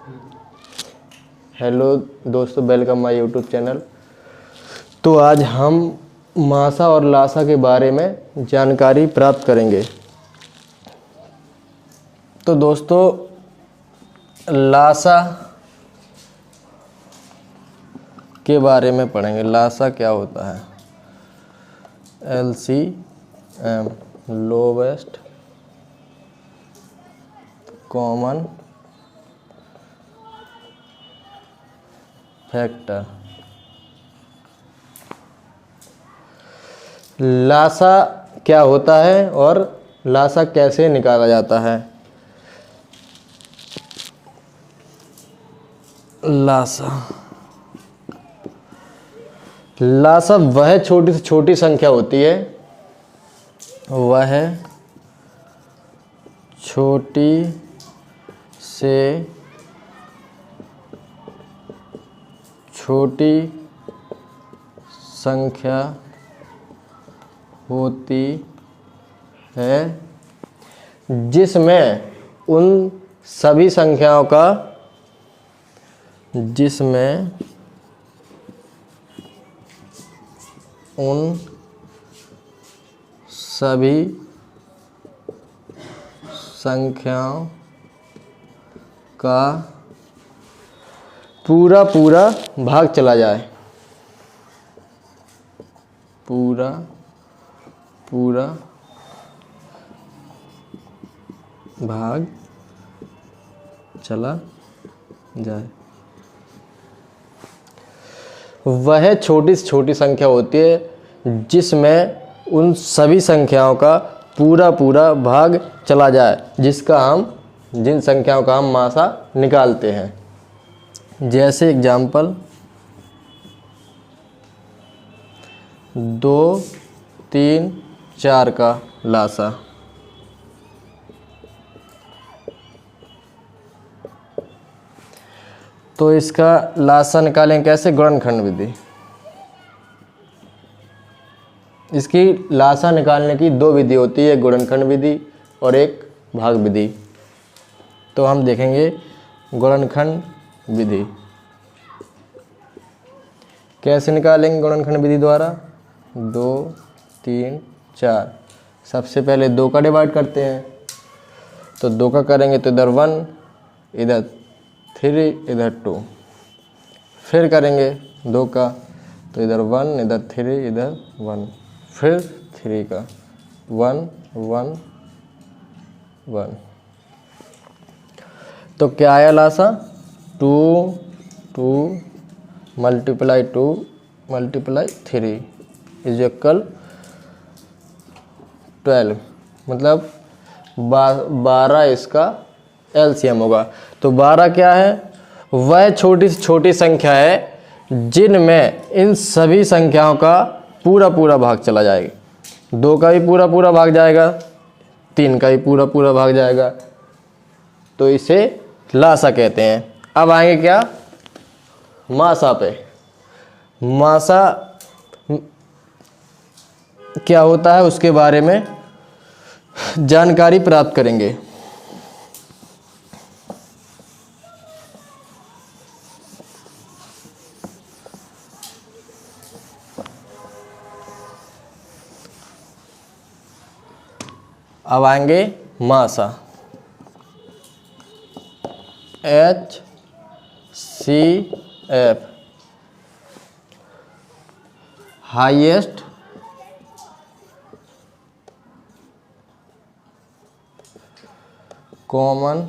Hello दोस्तों, welcome my YouTube channel. तो आज हम मासा और लासा के बारे में जानकारी प्राप्त करेंगे। तो दोस्तों, लासा के बारे में पढ़ेंगे। लासा क्या होता है? LCM, lowest common factor. लासा क्या होता है और लासा कैसे निकाला जाता है? लासा वह छोटी से छोटी संख्या होती है, वह छोटी से छोटी संख्या होती है जिसमें उन सभी संख्याओं का पूरा भाग चला जाए। पूरा भाग चला जाए। वह छोटी से छोटी संख्या होती है जिसमें उन सभी संख्याओं का पूरा भाग चला जाए, जिन संख्याओं का हम मासा निकालते हैं। जैसे एग्जाम्पल 2, 3, 4 का लासा। तो इसका लासा निकालें कैसे? गुणनखंड विधि। इसकी लासा निकालने की 2 विधि होती है, गुणनखंड विधि और एक भाग विधि। तो हम देखेंगे गुणनखंड विधि कैसे निकालेंगे। गुणनखंड विधि द्वारा 2, 3, 4। सबसे पहले 2 का डिवाइड करते हैं, तो 2 का करेंगे तो इधर 1, इधर 3, इधर 2। फिर करेंगे 2 का तो इधर 1, इधर 3, इधर 1। फिर 3 का 1, 1, 1। तो क्या आया लासा? 2, 2 मल्टीप्लाई 2 मल्टीप्लाई 3 इज इक्वल 12। मतलब 12 इसका LCM होगा। तो 12 क्या है? वह छोटी से छोटी संख्या है जिनमें इन सभी संख्याओं का पूरा भाग चला जाएगा। 2 का भी पूरा भाग जाएगा, 3 का भी पूरा भाग जाएगा। तो इसे लासा कहते हैं। अब आएंगे क्या? मासा पे। मासा क्या होता है उसके बारे में जानकारी प्राप्त करेंगे। अब आएंगे मासा। HCF, highest common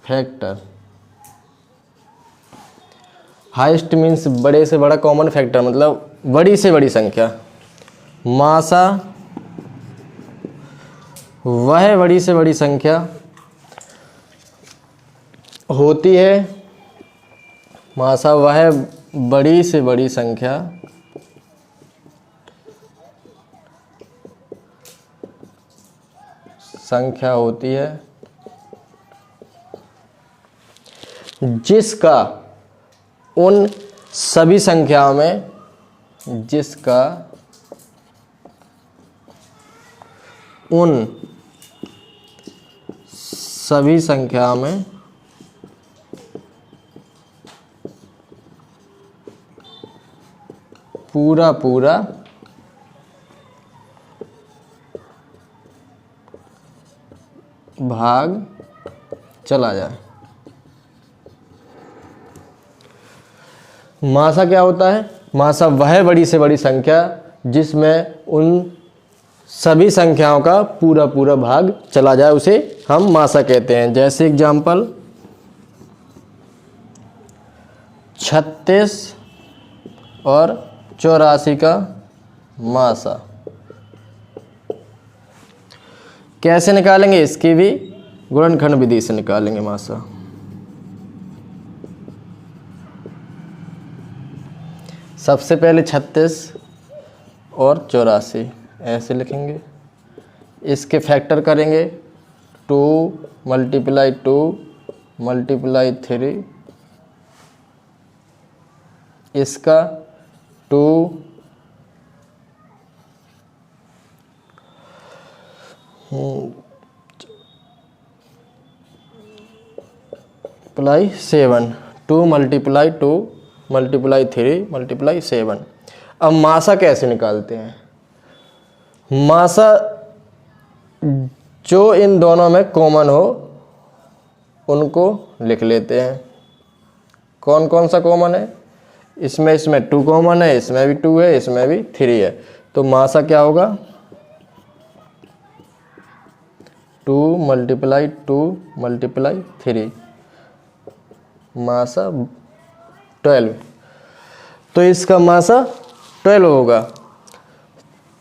factor. Highest means बड़े से बड़ा, कॉमन फैक्टर मतलब बड़ी से बड़ी संख्या। मासा वह बड़ी से बड़ी संख्या होती है। मासा वह बड़ी से बड़ी संख्या होती है जिसका उन सभी संख्याओं में उन सभी संख्याओं में पूरा पूरा भाग चला जाए। मासा क्या होता है? मासा वह बड़ी से बड़ी संख्या जिसमें उन सभी संख्याओं का पूरा पूरा भाग चला जाए, उसे हम मासा कहते हैं। जैसे एग्जाम्पल 36 और 84 का मासा कैसे निकालेंगे? इसकी भी गुणनखंड विधि से निकालेंगे मासा। सबसे पहले 36 और 84 ऐसे लिखेंगे, इसके फैक्टर करेंगे 2 × 2 × 3, इसका 2 × 7, 2 × 2 × 3 × 7। अब मासा कैसे निकालते हैं? मासा जो इन दोनों में कॉमन हो उनको लिख लेते हैं। कौन कौन सा कॉमन है? इसमें 2 कॉमन है, इसमें भी 2 है, इसमें भी 3 है। तो मासा क्या होगा? 2 × 2 × 3, मासा 12। तो इसका मासा 12 होगा।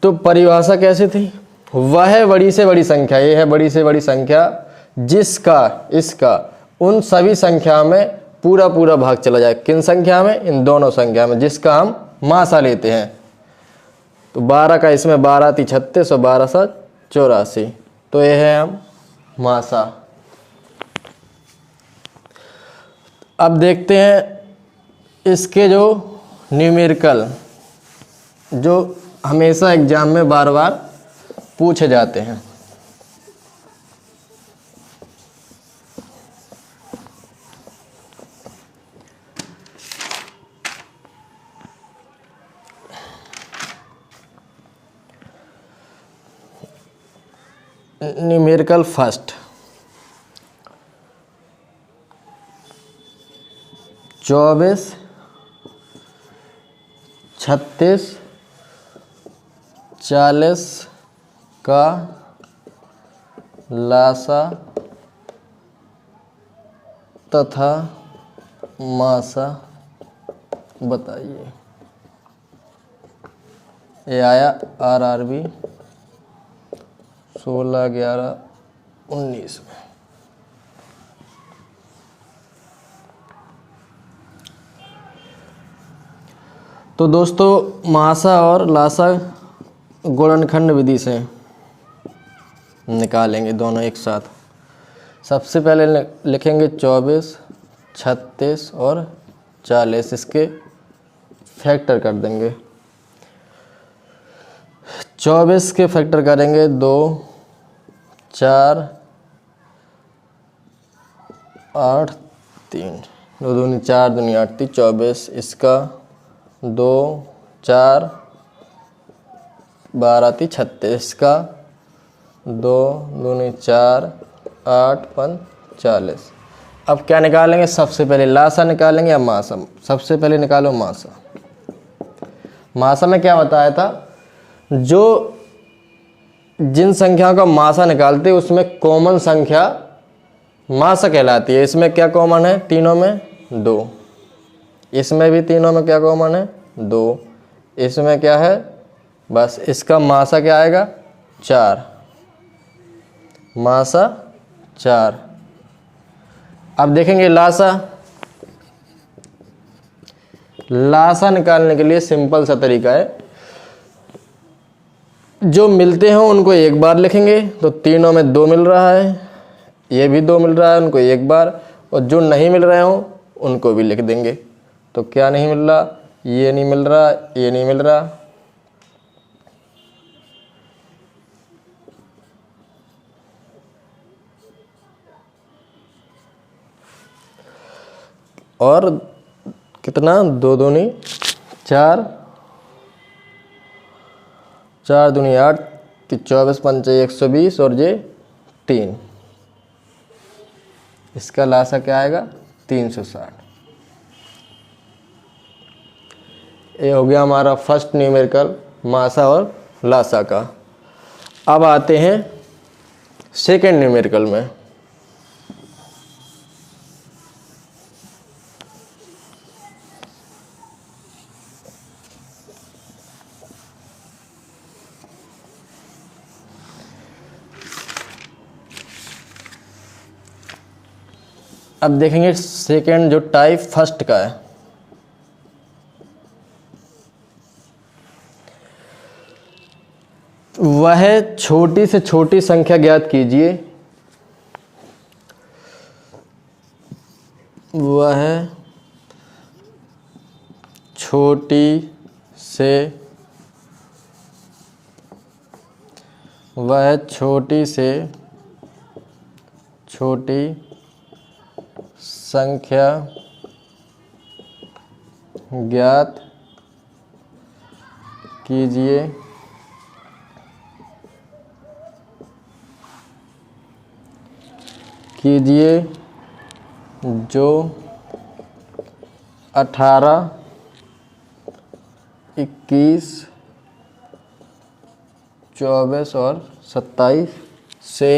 तो परिभाषा कैसे थी? वह बड़ी से बड़ी संख्या, ये है बड़ी से बड़ी संख्या जिसका इसका उन सभी संख्या में पूरा पूरा भाग चला जाए। किन संख्या में? इन दोनों संख्या में, जिसका हम मासा लेते हैं। तो 12 का इसमें 12 × 36 और 12 × 84, तो ये है हम मासा। अब देखते हैं इसके जो न्यूमेरिकल, जो हमेशा एग्जाम में बार बार पूछे जाते हैं। न्यूमेरिकल फर्स्ट 24, 36, 40 का लासा तथा मासा बताइए। ये आया RRB 16/11/19 में। तो दोस्तों मासा और लासा गुणनखंड विधि से निकालेंगे दोनों एक साथ। सबसे पहले लिखेंगे 24, 36 और 40, इसके फैक्टर कर देंगे। 24 के फैक्टर करेंगे 2, 4, 8, 3, 2 दूनी 4 दूनी 8 × 24, इसका 2, 4, 12 × 36, इसका 2 दूनी 4, 8 × 40। अब क्या निकालेंगे? सबसे पहले लासा निकालेंगे या मासा? सबसे पहले निकालो मासा। मासा में क्या बताया था? जो जिन संख्याओं का मासा निकालते हैं उसमें कॉमन संख्या मासा कहलाती है। इसमें क्या कॉमन है? तीनों में 2। इसमें भी तीनों में क्या कॉमन है? 2। इसमें क्या है? बस इसका मासा क्या आएगा? 4, मासा 4। अब देखेंगे लासा। लासा निकालने के लिए सिंपल सा तरीका है, जो मिलते हों उनको एक बार लिखेंगे। तो तीनों में 2 मिल रहा है, ये भी 2 मिल रहा है, उनको एक बार। और जो नहीं मिल रहे हों उनको भी लिख देंगे। तो क्या नहीं मिल रहा? ये नहीं मिल रहा, ये नहीं मिल रहा। और कितना? 2 दूनी 4, 4 दूनी 8, 24 पंचे 120 और ये 3, इसका लासा क्या आएगा 360। ये हो गया हमारा फर्स्ट न्यूमेरिकल मासा और लासा का। अब आते हैं सेकेंड न्यूमेरिकल में। अब देखेंगे सेकेंड जो टाइप फर्स्ट का है। वह छोटी से छोटी संख्या ज्ञात कीजिए, वह छोटी से छोटी संख्या ज्ञात कीजिए जो 18, 21, 24 और 27 से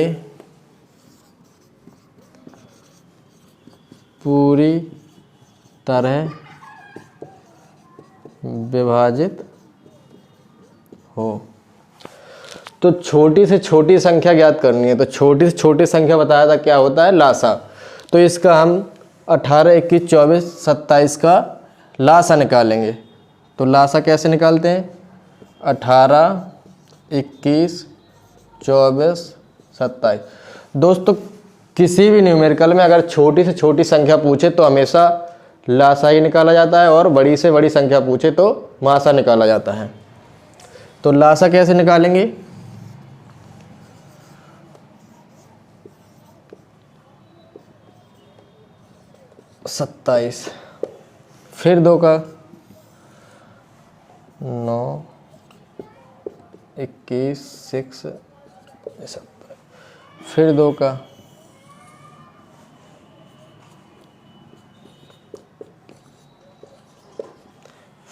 पूरी तरह विभाजित हो। तो छोटी से छोटी संख्या ज्ञात करनी है, तो छोटी से छोटी संख्या बताया था क्या होता है लासा। तो इसका हम 18, 21, 24, 27 का लासा निकालेंगे। तो लासा कैसे निकालते हैं 18, 21, 24, 27। दोस्तों किसी भी न्यूमेरिकल में अगर छोटी से छोटी संख्या पूछे तो हमेशा लासा ही निकाला जाता है, और बड़ी से बड़ी संख्या पूछे तो मासा निकाला जाता है। तो लासा कैसे निकालेंगे, सत्ताईस, फिर 2 का 9, 21, 6, 70, फिर 2 का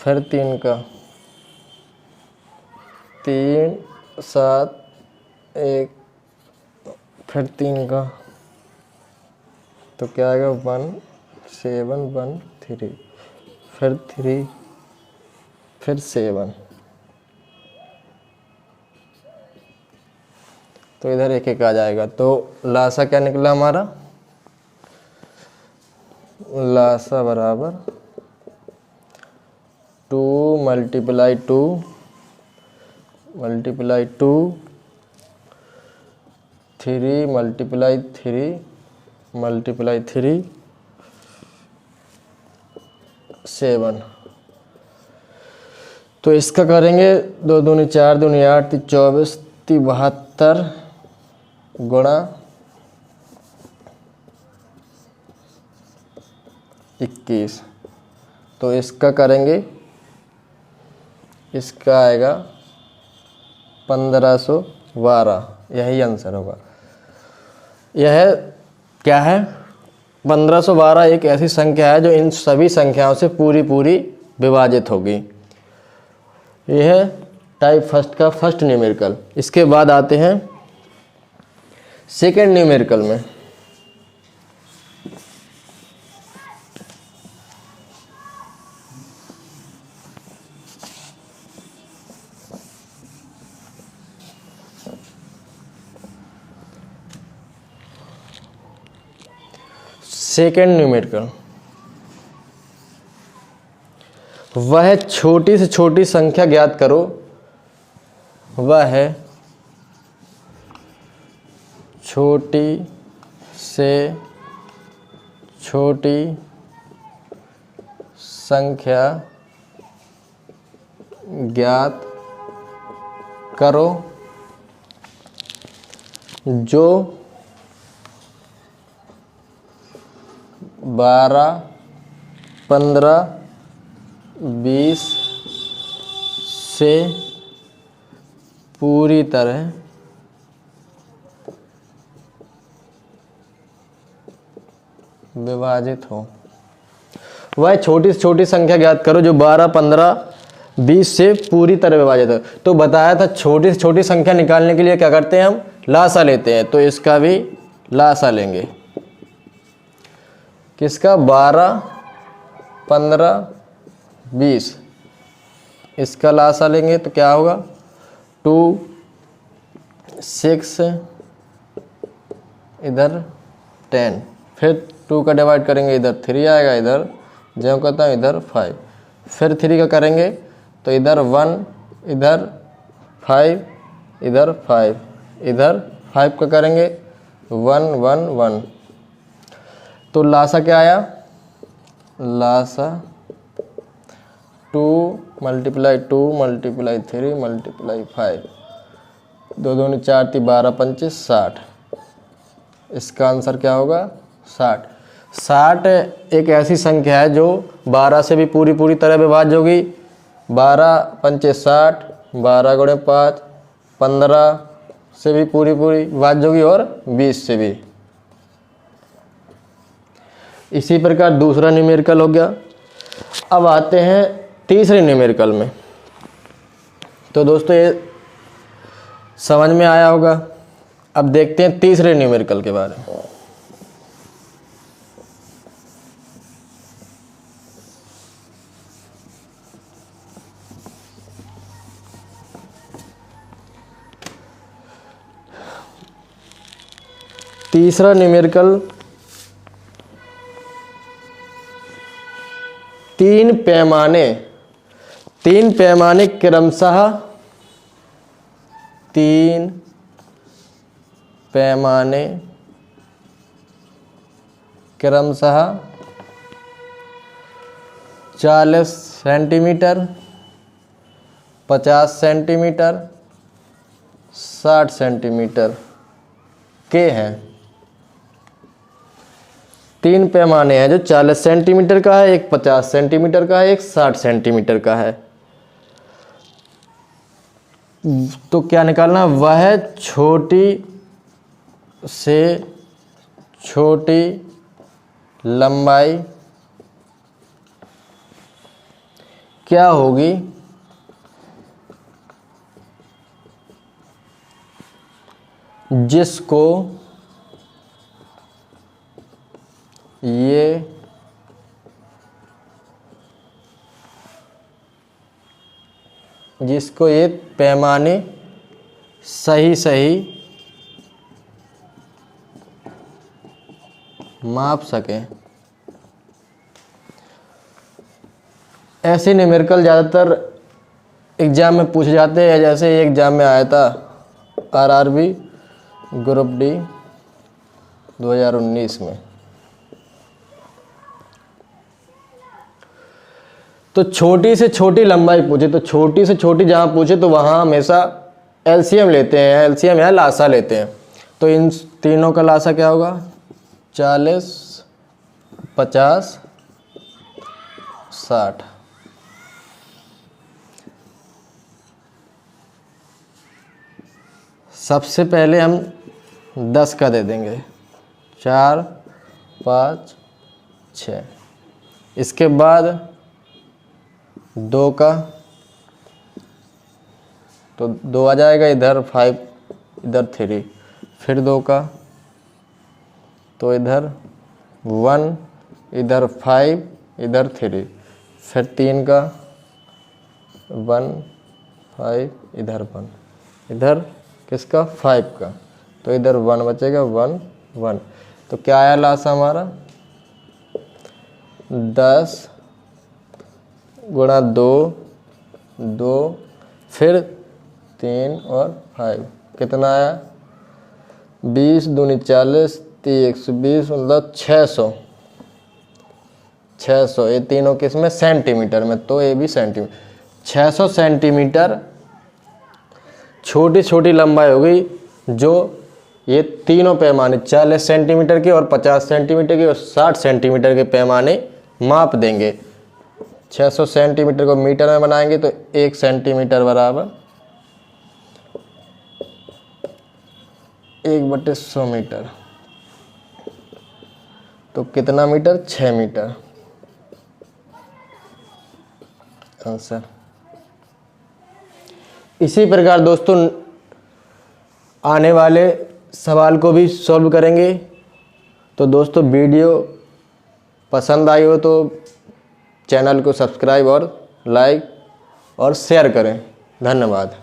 3 का 3, 7, 1, फिर 3 का, तो क्या आएगा 1, 7, 1, 3, फिर 3, फिर 7। तो इधर 1 1 आ जाएगा। तो लासा क्या निकला हमारा, लासा बराबर 2 मल्टीप्लाई 2 मल्टीप्लाई 2, 3 मल्टीप्लाई 3 मल्टीप्लाई 3, 7। तो इसका करेंगे 2 दूनी 4, दूनी 8, 24, 72 गुणा 21। तो इसका करेंगे, इसका आएगा 1512, यही आंसर होगा। यह क्या है 1512 एक ऐसी संख्या है जो इन सभी संख्याओं से पूरी विभाजित होगी। यह है टाइप फर्स्ट का फर्स्ट न्यूमेरिकल। इसके बाद आते हैं सेकेंड न्यूमेरिकल में। सेकेंड न्यूमेरिकल, वह छोटी से छोटी संख्या ज्ञात करो, वह छोटी से छोटी संख्या ज्ञात करो जो 12, 15, 20 से पूरी तरह विभाजित हो। वह छोटी से छोटी संख्या ज्ञात करो जो 12, 15, 20 से पूरी तरह विभाजित हो। तो बताया था छोटी से छोटी संख्या निकालने के लिए क्या करते हैं, हम लासा लेते हैं। तो इसका भी लासा लेंगे। किसका? 12, 15, 20। इसका लासा लेंगे तो क्या होगा? 2, 6, इधर 10। फिर 2 का डिवाइड करेंगे, इधर 3 आएगा, इधर जो कहता हूँ इधर 5। फिर 3 का करेंगे तो इधर 1, इधर 5, इधर 5, इधर 5 का करेंगे 1, 1, 1। तो लासा क्या आया? लासा 2 × 2 × 3 × 5। 2 दूनी 4 × 12, 25, 60। इसका आंसर क्या होगा? 60। 60 एक ऐसी संख्या है जो 12 से भी पूरी तरह विभाज्य होगी। 12 पंचे 60, 12 गुणे 5, 15 से भी पूरी विभाज्य होगी और 20 से भी। इसी प्रकार दूसरा न्यूमेरिकल हो गया। अब आते हैं तीसरे न्यूमेरिकल में। तो दोस्तों ये समझ में आया होगा। अब देखते हैं तीसरे न्यूमेरिकल के बारे में। तीसरा न्यूमेरिकल 3 पैमाने क्रमशः 3 पैमाने क्रमशः 40 सेंटीमीटर, 50 सेंटीमीटर, 60 सेंटीमीटर के हैं। 3 पैमाने हैं जो 40 सेंटीमीटर का है, एक 50 सेंटीमीटर का है, एक 60 सेंटीमीटर का है। तो क्या निकालना? वह छोटी से छोटी लंबाई क्या होगी जिसको ये पैमाने सही माप सकें। ऐसे न्यूमेरिकल ज़्यादातर एग्जाम में पूछे जाते हैं। जैसे एग्जाम में आया था आरआरबी ग्रुप डी 2019 में। तो छोटी से छोटी लंबाई पूछे, तो छोटी से छोटी जहाँ पूछे तो वहाँ हमेशा एलसीएम लेते हैं, एलसीएम या लासा लेते हैं। तो इन तीनों का लासा क्या होगा? 40, 50, 60। सबसे पहले हम 10 का दे देंगे, 4, 5, 6। इसके बाद 2 का, तो 2 आ जाएगा, इधर 5, इधर 3। फिर 2 का, तो इधर 1, इधर 5, इधर 3। फिर 3 का 1, 5, इधर 1, इधर किसका? 5 का, तो इधर 1 बचेगा, 1, 1। तो क्या आया लासा हमारा? 10 गुणा 2, 2, फिर 3 और 5 कितना आया? 20 दूनी 40, 120, मतलब 600। 600 ये तीनों किस में? सेंटीमीटर में। तो ये भी सेंटीमीटर। 600 सेंटीमीटर छोटी छोटी लंबाई हो गई जो ये तीनों पैमाने 40 सेंटीमीटर के और 50 सेंटीमीटर के और 60 सेंटीमीटर के पैमाने माप देंगे। 600 सेंटीमीटर को मीटर में बनाएंगे तो 1 सेंटीमीटर बराबर 1/100 मीटर, तो कितना मीटर? 6 metre answer. इसी प्रकार दोस्तों आने वाले सवाल को भी सॉल्व करेंगे। तो दोस्तों वीडियो पसंद आई हो तो चैनल को सब्सक्राइब और लाइक और शेयर करें। धन्यवाद।